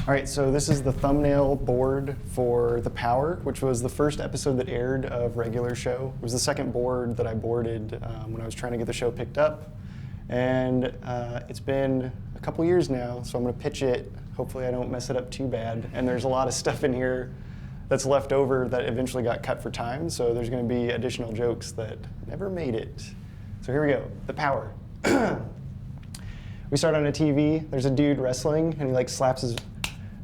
All right, so this is the thumbnail board for The Power, which was the first episode that aired of regular show. It was the second board that I boarded when I was trying to get the show picked up. And it's been a couple years now, so I'm gonna pitch it. Hopefully I don't mess it up too bad. And there's a lot of stuff in here that's left over that eventually got cut for time, so there's gonna be additional jokes that never made it. So here we go, The Power. We start on a TV, there's a dude wrestling, and he like slaps his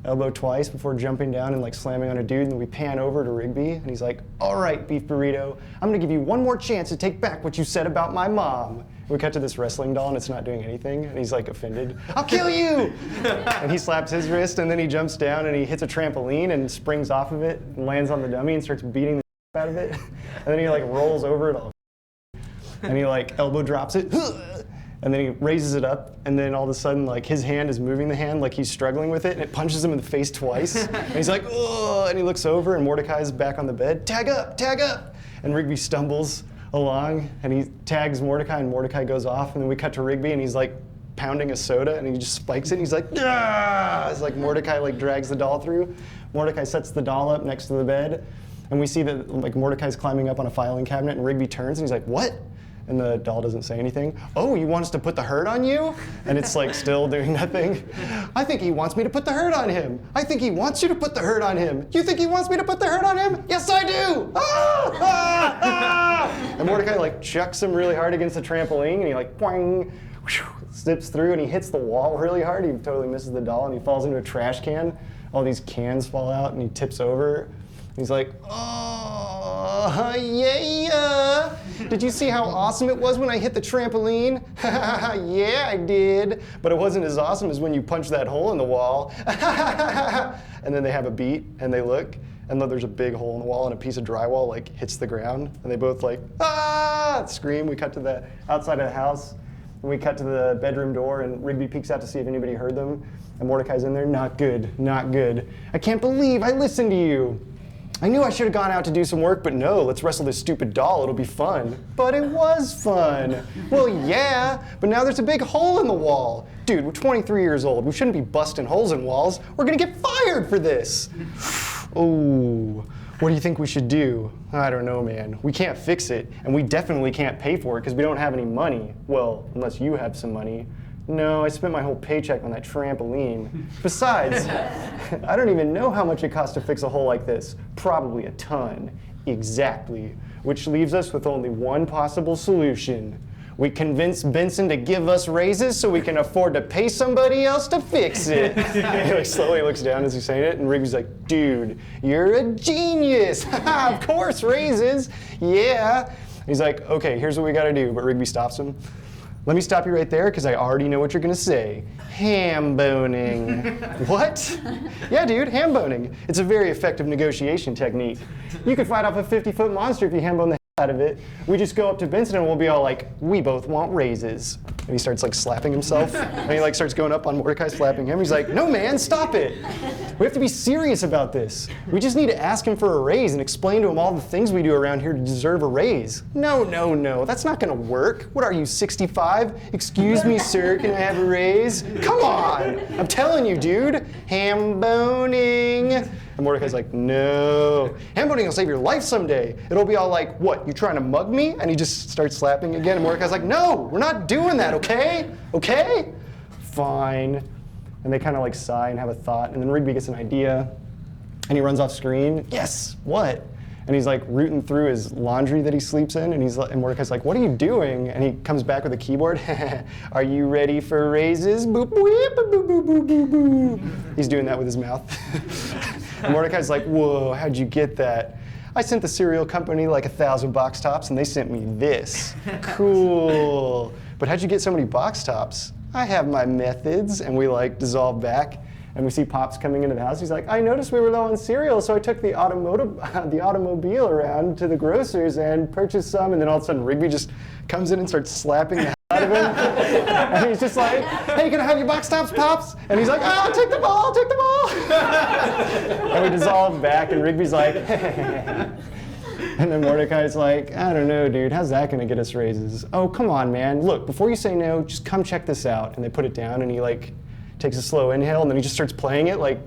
elbow twice before jumping down and like slamming on a dude, and then we pan over to Rigby, and he's like, "All right, Beef Burrito, I'm gonna give you one more chance to take back what you said about my mom." We cut to this wrestling doll, and it's not doing anything, and he's like offended. "I'll kill you!" And he slaps his wrist, and then he jumps down, and he hits a trampoline, and springs off of it, and lands on the dummy, and starts beating the out of it. And then he like rolls over it all, and he like elbow drops it. And then he raises it up, and then all of a sudden, like, his hand is moving the hand like he's struggling with it, and it punches him in the face twice. And he's like, "Oh!" And he looks over, and Mordecai's back on the bed. "Tag up, tag up!" And Rigby stumbles along, and he tags Mordecai, and Mordecai goes off, and then we cut to Rigby, and he's like pounding a soda, and he just spikes it, and he's like, "Ah!" It's like Mordecai like drags the doll through. Mordecai sets the doll up next to the bed, and we see that like Mordecai's climbing up on a filing cabinet, and Rigby turns, and he's like, "What?" And the doll doesn't say anything. "Oh, you want us to put the hurt on you?" And it's like still doing nothing. "I think he wants me to put the hurt on him. I think he wants you to put the hurt on him. You think he wants me to put the hurt on him? Yes, I do!" Ah! Ah! Ah! And Mordecai like chucks him really hard against the trampoline, and he like boing, whew, slips through, and he hits the wall really hard. He totally misses the doll, and he falls into a trash can. All these cans fall out, and he tips over. He's like, "Oh, yeah. Did you see how awesome it was when I hit the trampoline? Yeah, I did. But it wasn't as awesome as when you punched that hole in the wall." And then they have a beat, and they look, and then there's a big hole in the wall, and a piece of drywall like hits the ground, and they both like, "Ah!" scream. We cut to the outside of the house, and we cut to the bedroom door, and Rigby peeks out to see if anybody heard them, and Mordecai's in there. "Not good, not good. I can't believe I listened to you. I knew I should have gone out to do some work, but no, let's wrestle this stupid doll, it'll be fun." "But it was fun." "Well, yeah, but now there's a big hole in the wall." "Dude, we're 23 years old. We shouldn't be busting holes in walls. We're gonna get fired for this." "Oh, what do you think we should do?" "I don't know, man. We can't fix it, and we definitely can't pay for it because we don't have any money. Well, unless you have some money." "No, I spent my whole paycheck on that trampoline. Besides, I don't even know how much it costs to fix a hole like this. Probably a ton." "Exactly. Which leaves us with only one possible solution. We convince Benson to give us raises so we can afford to pay somebody else to fix it." He like slowly looks down as he's saying it, and Rigby's like, "Dude, you're a genius." "Of course, raises. Yeah." He's like, "Okay, here's what we gotta do," but Rigby stops him. "Let me stop you right there, because I already know what you're gonna say. Ham boning." "What?" "Yeah, dude, ham boning. It's a very effective negotiation technique. You could fight off a 50-foot monster if you ham bone the hell out of it. We just go up to Benson and we'll be all like, 'We both want raises.'" And he starts like slapping himself, and he like starts going up on Mordecai, slapping him. He's like, "No, man, stop it. We have to be serious about this. We just need to ask him for a raise and explain to him all the things we do around here to deserve a raise." "No, no, no, that's not gonna work. What are you, 65? Excuse me, sir, can I have a raise? Come on, I'm telling you, dude. Ham boning." And Mordecai's like, "No, ham boning will save your life someday. It'll be all like, 'What, you trying to mug me?'" And he just starts slapping again, and Mordecai's like, "No, we're not doing that, okay? Okay? Fine." And they kind of like sigh and have a thought, and then Rigby gets an idea, and he runs off screen. "Yes, what?" And he's like rooting through his laundry that he sleeps in, and and Mordecai's like, "What are you doing?" And he comes back with a keyboard. "Are you ready for raises? Boop, boop, boop, boop, boop, boop, boop, boop." He's doing that with his mouth. And Mordecai's like, "Whoa, how'd you get that?" "I sent the cereal company like 1,000 box tops, and they sent me this." "Cool. But how'd you get so many box tops?" "I have my methods." And we like dissolve back, and we see Pops coming into the house. He's like, "I noticed we were low on cereal, so I took the automobile around to the grocer's and purchased some." And then all of a sudden, Rigby just comes in and starts slapping the hell out of him. And he's just like, "Hey, can I have your box tops, Pops?" And he's like, "Oh, I'll take the ball, I'll take the ball." And we dissolve back, and Rigby's like, And then Mordecai's like, "I don't know, dude. How's that gonna get us raises?" "Oh, come on, man. Look, before you say no, just come check this out." And they put it down, and he like takes a slow inhale, and then he just starts playing it like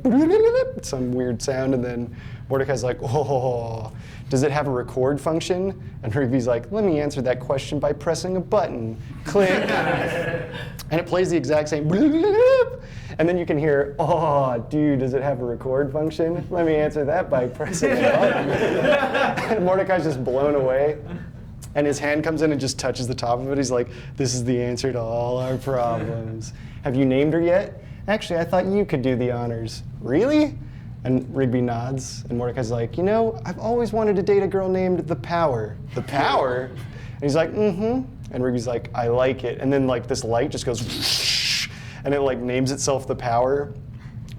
some weird sound, and then Mordecai's like, oh, does it have a record function? And Rigby's like, let me answer that question by pressing a button. Click. And it plays the exact same. And then you can hear, oh, dude, does it have a record function? Let me answer that by pressing a button. And Mordecai's just blown away. And his hand comes in and just touches the top of it. He's like, this is the answer to all our problems. Have you named her yet? Actually, I thought you could do the honors. Really? And Rigby nods, and Mordecai's like, you know, I've always wanted to date a girl named The Power. The Power? And he's like, mm-hmm. And Rigby's like, I like it. And then like this light just goes whoosh, and it like names itself The Power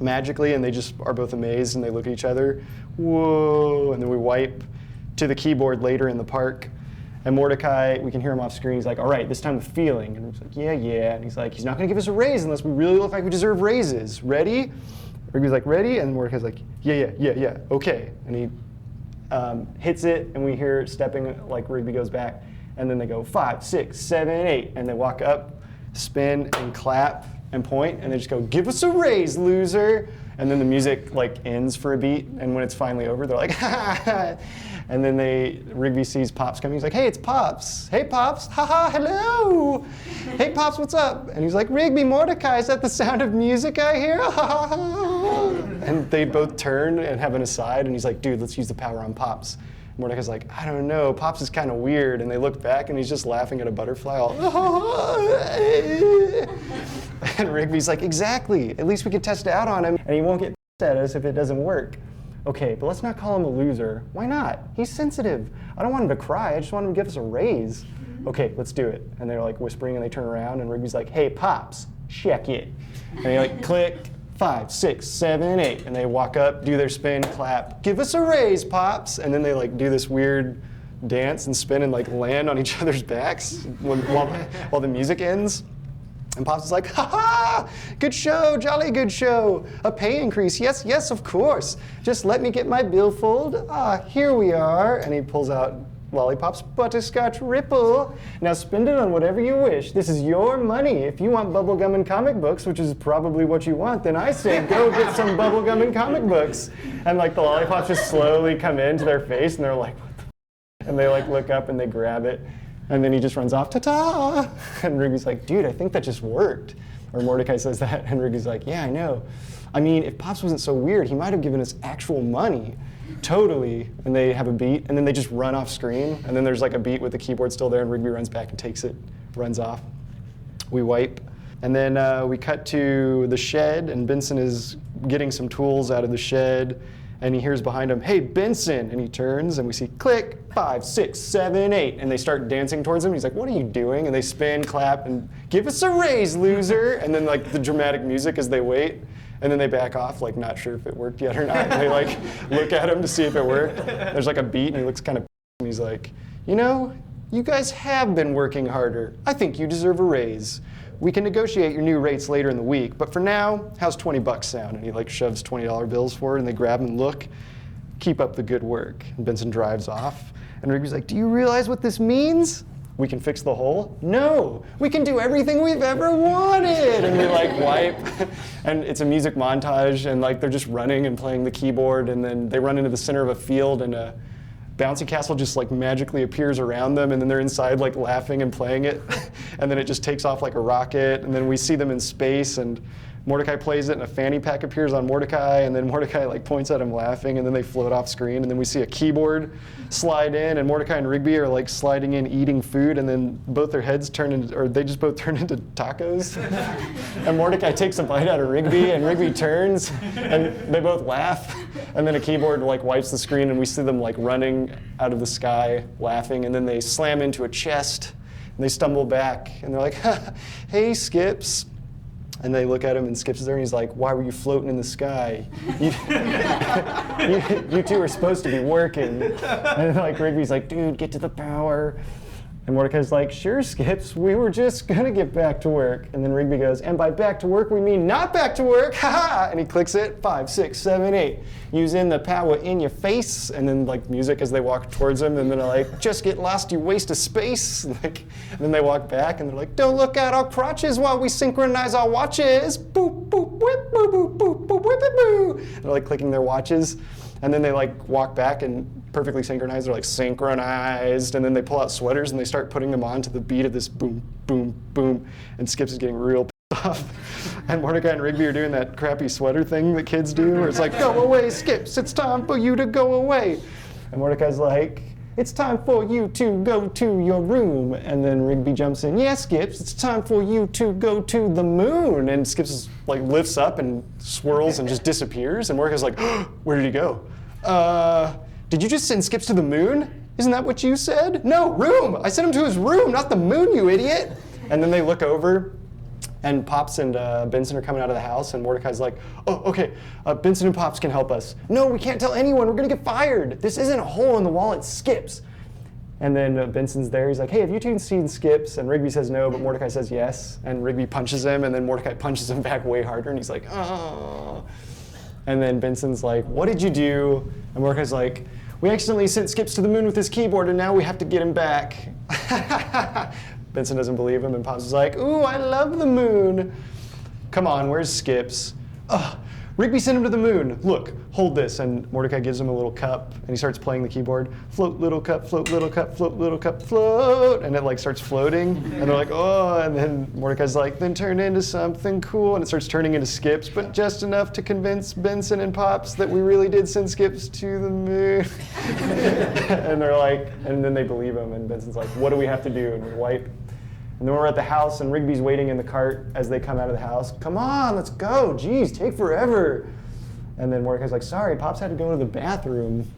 magically, and they just are both amazed, and they look at each other. Whoa. And then we wipe to the keyboard later in the park. And Mordecai, we can hear him off screen, he's like, all right, this time with feeling. And he's like, yeah, yeah. And he's like, he's not gonna give us a raise unless we really look like we deserve raises. Ready? Rigby's like, ready? And Mordecai's like, yeah, okay. And he hits it, and we hear stepping, like Rigby goes back. And then they go 5, 6, 7, 8. And they walk up, spin, and clap, and point, and they just go, give us a raise, loser. And then the music like ends for a beat, and when it's finally over, they're like, ha ha ha. And then Rigby sees Pops coming. He's like, hey, it's Pops. Hey, Pops. Ha ha, hello. Hey, Pops, what's up? And he's like, Rigby, Mordecai, is that the sound of music I hear? Ha ha ha. And they both turn and have an aside, and he's like, dude, let's use the power on Pops. Mordecai's like, I don't know, Pops is kind of weird. And they look back, and he's just laughing at a butterfly all, and Rigby's like, exactly. At least we can test it out on him, and he won't get at us if it doesn't work. Okay, but let's not call him a loser. Why not? He's sensitive. I don't want him to cry. I just want him to give us a raise. Okay, let's do it. And they're like whispering, and they turn around, and Rigby's like, hey, Pops, check it. And they like click, 5, 6, 7, 8. And they walk up, do their spin, clap, give us a raise, Pops. And then they like do this weird dance and spin and like land on each other's backs while the music ends. And Pops is like, ha ha, good show, jolly good show. A pay increase, yes, yes, of course. Just let me get my billfold. Ah, here we are. And he pulls out Lollipop's butterscotch ripple. Now spend it on whatever you wish. This is your money. If you want bubblegum and comic books, which is probably what you want, then I say go get some bubblegum and comic books. And like the lollipops just slowly come into their face, and they're like, what the f-? And they like look up and they grab it. And then he just runs off, ta-ta! And Rigby's like, dude, I think that just worked. Or Mordecai says that, and Rigby's like, yeah, I know. I mean, if Pops wasn't so weird, he might have given us actual money. Totally. And they have a beat, and then they just run off screen, and then there's like a beat with the keyboard still there, and Rigby runs back and takes it, runs off. We wipe. And then we cut to the shed, and Benson is getting some tools out of the shed, and he hears behind him, hey, Benson! And he turns, and we see click, 5, 6, 7, 8. And they start dancing towards him. He's like, what are you doing? And they spin, clap, and give us a raise, loser! And then like the dramatic music as they wait. And then they back off, like not sure if it worked yet or not. And they like look at him to see if it worked. There's like a beat, and he looks kind of and he's like, you know, you guys have been working harder. I think you deserve a raise. We can negotiate your new rates later in the week, but for now, how's $20 sound? And he like shoves $20 bills forward, and they grab him and look. Keep up the good work. And Benson drives off. And Rigby's like, do you realize what this means? We can fix the hole? No, we can do everything we've ever wanted. And we like wipe, and it's a music montage, and like they're just running and playing the keyboard, and then they run into the center of a field, and a bouncy castle just like magically appears around them, and then they're inside like laughing and playing it, and then it just takes off like a rocket, and then we see them in space, and Mordecai plays it, and a fanny pack appears on Mordecai, and then Mordecai like points at him laughing, and then they float off screen, and then we see a keyboard slide in, and Mordecai and Rigby are like sliding in, eating food, and then both their heads turn into, or they just both turn into tacos. And Mordecai takes a bite out of Rigby, and Rigby turns, and they both laugh, and then a keyboard like wipes the screen, and we see them like running out of the sky, laughing, and then they slam into a chest, and they stumble back, and they're like, hey, Skips. And they look at him, and Skips is there, and he's like, why were you floating in the sky? You two are supposed to be working. And like Rigby's like, dude, get to the power. And Mordecai's like, sure, Skips, we were just gonna get back to work. And then Rigby goes, and by back to work, we mean not back to work, haha! And he clicks it, 5, 6, 7, 8. Using the power in your face. And then like music as they walk towards him, and then they're like, just get lost, you waste of space. Like, and then they walk back, and they're like, don't look at our crotches while we synchronize our watches. Boop, boop, whip, boop, boop, boop, boop, whip, boo. They're like clicking their watches. And then they like walk back and perfectly synchronized. They're like synchronized. And then they pull out sweaters and they start putting them on to the beat of this boom, boom, boom. And Skips is getting real pissed off. And Mordecai and Rigby are doing that crappy sweater thing that kids do where it's like, go away, Skips, it's time for you to go away. And Mordecai's like, it's time for you to go to your room. And then Rigby jumps in, yeah, Skips, it's time for you to go to the moon. And Skips is, like lifts up and swirls and just disappears. And Mordecai's like, where did he go? Did you just send Skips to the moon? Isn't that what you said? No, room. I sent him to his room, not the moon, you idiot. And then they look over, and Pops and Benson are coming out of the house, and Mordecai's like, oh, okay, Benson and Pops can help us. No, we can't tell anyone, we're gonna get fired. This isn't a hole in the wall, it's Skips. And then Benson's there, he's like, hey, have you two seen Skips? And Rigby says no, but Mordecai says yes. And Rigby punches him, and then Mordecai punches him back way harder, and he's like, oh. And then Benson's like, what did you do? And Mordecai's like, we accidentally sent Skips to the moon with his keyboard, and now we have to get him back. Benson doesn't believe him, and Pops is like, ooh, I love the moon. Come on, where's Skips? Ugh, Rigby sent him to the moon. Look, hold this. And Mordecai gives him a little cup, and he starts playing the keyboard. Float, little cup, float, little cup, float, little cup, float. And it like starts floating, and they're like, oh, and then Mordecai's like, then turn into something cool. And it starts turning into Skips, but just enough to convince Benson and Pops that we really did send Skips to the moon. And they're like, and then they believe him, and Benson's like, what do we have to do? And we wipe. And then we're at the house, and Rigby's waiting in the cart as they come out of the house. Come on, let's go. Jeez, take forever. And then Mordecai's like, sorry, Pops had to go to the bathroom.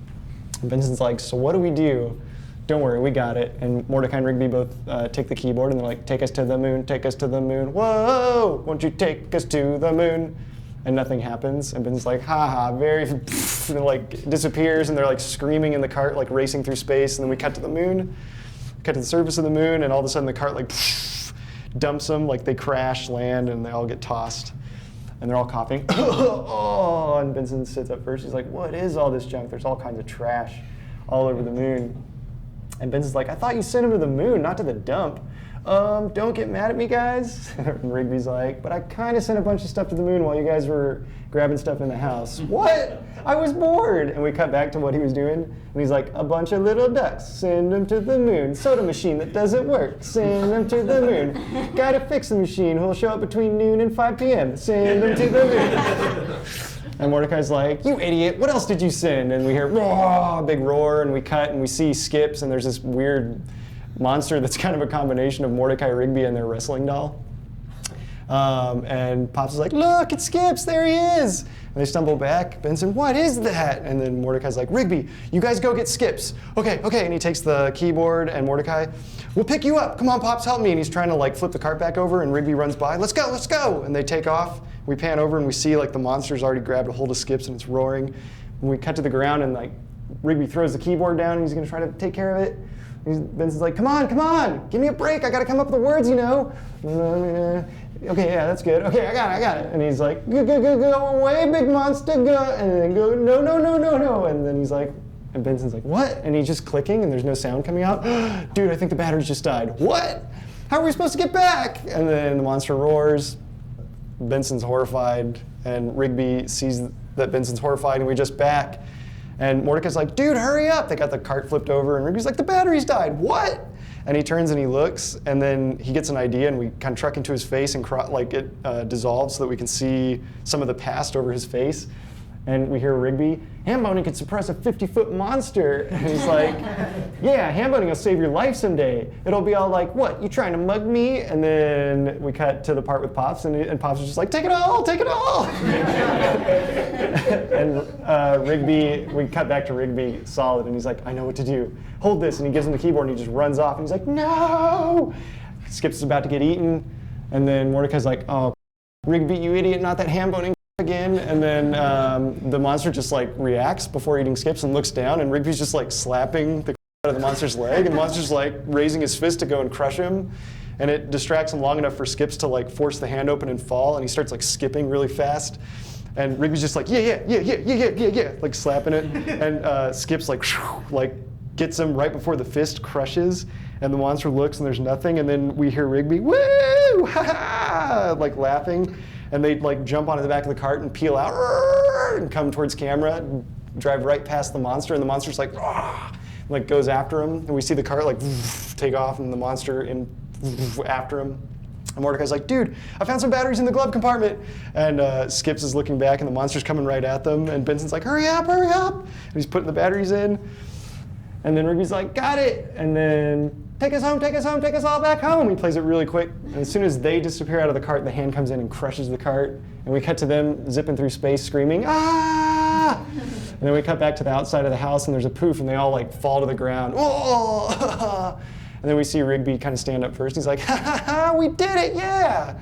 And Benson's like, so what do we do? Don't worry, we got it. And Mordecai and Rigby both take the keyboard, and they're like, take us to the moon, take us to the moon. Whoa, won't you take us to the moon? And nothing happens. And Benson's like, haha, very, and it like disappears, and they're like screaming in the cart, like racing through space. And then we cut to the moon. Cut to the surface of the moon, and all of a sudden the cart like dumps them, like they crash, land, and they all get tossed. And they're all coughing. Oh, and Benson sits up first. He's like, what is all this junk? There's all kinds of trash all over the moon. And Benson's like, I thought you sent him to the moon, not to the dump. Don't get mad at me, guys. And Rigby's like, but I kind of sent a bunch of stuff to the moon while you guys were grabbing stuff in the house. What? I was bored. And we cut back to what he was doing. And he's like, a bunch of little ducks, send them to the moon. Soda machine that doesn't work, send them to the moon. Guy to fix the machine who'll show up between noon and 5 p.m., send them to the moon. And Mordecai's like, you idiot, what else did you send? And we hear, a big roar, and we cut, and we see Skips, and there's this weird monster that's kind of a combination of Mordecai, Rigby, and their wrestling doll. And Pops is like, look, it's Skips, there he is. And they stumble back. Benson, what is that? And then Mordecai's like, Rigby, you guys go get Skips. Okay, okay. And he takes the keyboard, and Mordecai, we'll pick you up. Come on, Pops, help me. And he's trying to like flip the cart back over, and Rigby runs by. Let's go, let's go. And they take off. We pan over, and we see like the monster's already grabbed a hold of Skips, and it's roaring. And we cut to the ground, and like Rigby throws the keyboard down, and he's gonna try to take care of it. Benson's like, come on, give me a break. I gotta come up with the words, you know. Okay, yeah, that's good. Okay, I got it. And he's like, go away, big monster, go. And then go, no. And then he's like, and Benson's like, what? And he's just clicking, and there's no sound coming out. Dude, I think the batteries just died. What? How are we supposed to get back? And then the monster roars. Benson's horrified, and Rigby sees that Benson's horrified, and we just back. And Mordecai's like, dude, hurry up. They got the cart flipped over, and Rigby's like, the batteries died. What? And he turns and he looks, and then he gets an idea, and we kind of truck into his face, and like it dissolves so that we can see some of the past over his face. And we hear Rigby, ham boning can suppress a 50-foot monster. And he's like, yeah, ham boning will save your life someday. It'll be all like, what, you trying to mug me? And then we cut to the part with Pops, and Pops is just like, take it all, take it all. And Rigby, we cut back to Rigby solid, and he's like, I know what to do. Hold this, and he gives him the keyboard, and he just runs off, and he's like, no! Skips is about to get eaten, and then Mordecai's like, oh, Rigby, you idiot, not that ham boning again. And then the monster just like reacts before eating Skips and looks down, and Rigby's just like slapping the out of the monster's leg, and the monster's like raising his fist to go and crush him, and it distracts him long enough for Skips to like force the hand open and fall, and he starts like skipping really fast. And Rigby's just like, yeah, like slapping it. And Skips like gets him right before the fist crushes, and the monster looks and there's nothing, and then we hear Rigby, woo, ha ha, like laughing, and they like jump onto the back of the cart and peel out and come towards camera, and drive right past the monster, and the monster's like, like goes after him, and we see the cart like take off, and the monster after him. And Mordecai's like, dude, I found some batteries in the glove compartment. And Skips is looking back, and the monster's coming right at them. And Benson's like, hurry up, hurry up. And he's putting the batteries in. And then Rigby's like, got it. And then, take us home, take us home, take us all back home. He plays it really quick. And as soon as they disappear out of the cart, the hand comes in and crushes the cart. And we cut to them zipping through space, screaming, ah! And then we cut back to the outside of the house, and there's a poof, and they all like fall to the ground. Oh! And then we see Rigby kind of stand up first. He's like, ha ha ha, we did it, yeah!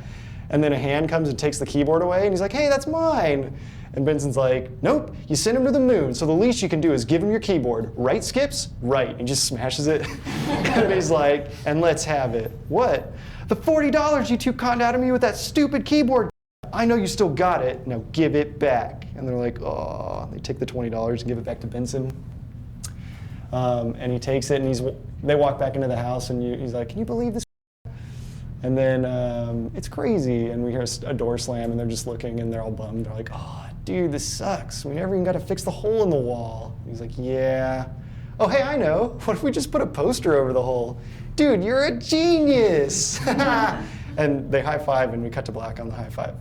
And then a hand comes and takes the keyboard away, and he's like, hey, that's mine. And Benson's like, nope, you sent him to the moon, so the least you can do is give him your keyboard. Right, Skips? Right. And he just smashes it. And he's like, and let's have it. What? The $40 you two conned out of me with that stupid keyboard. I know you still got it, now give it back. And they're like, oh, they take the $20 and give it back to Benson. And he takes it, and they walk back into the house, and he's like, can you believe this? And then it's crazy, and we hear a door slam, and they're just looking, and they're all bummed. They're like, oh, dude, this sucks. We never even got to fix the hole in the wall. And he's like, yeah. Oh, hey, I know. What if we just put a poster over the hole? Dude, you're a genius. And they high five, and we cut to black on the high five.